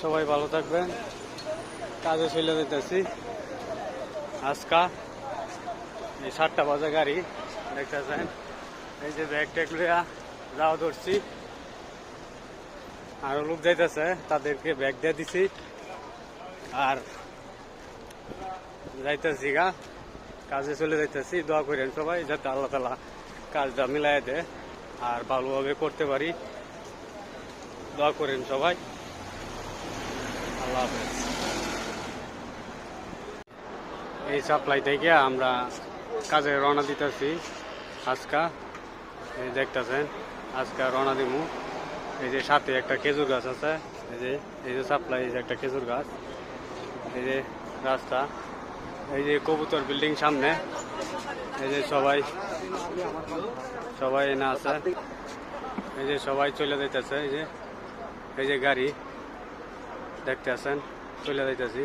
সবাই ভালো থাকবেন। কাজে চলে যেতেছি আজকা এই 7টা বাজে গাড়ি দেখতেছেন। এই যে ব্যাগ ট্যাগ লইয়া যাওয়া ধরছি, আরো লোক যাইতেছে, তাদেরকে ব্যাগ দিয়ে দিছি আর যাইতেছি গা, কাজে চলে যাইতেছি। দোয়া করেন সবাই যাতে আল্লাহ তাআলা কাজটা মিলাই দেয় আর ভালোভাবে করতে পারি। দোয়া করেন সবাই। আল্লাহ হাফেজ। এই সাপ্লাই থেকে আমরা কাজে রওনা দিতেছি আজকা। এই দেখতেছেন আজকা রওনা দিমু। এই যে সাথে একটা খেজুর গাছ আছে, এই যে সাপ্লাই, এই যে একটা খেজুর গাছ, এই যে রাস্তা, এই যে কবুতর বিল্ডিং সামনে, এই যে সবাই না আছে, এই যে সবাই চলে যাইতেছে। এই যে গাড়ি দেখতে আছেন, চলে যাইতেছি।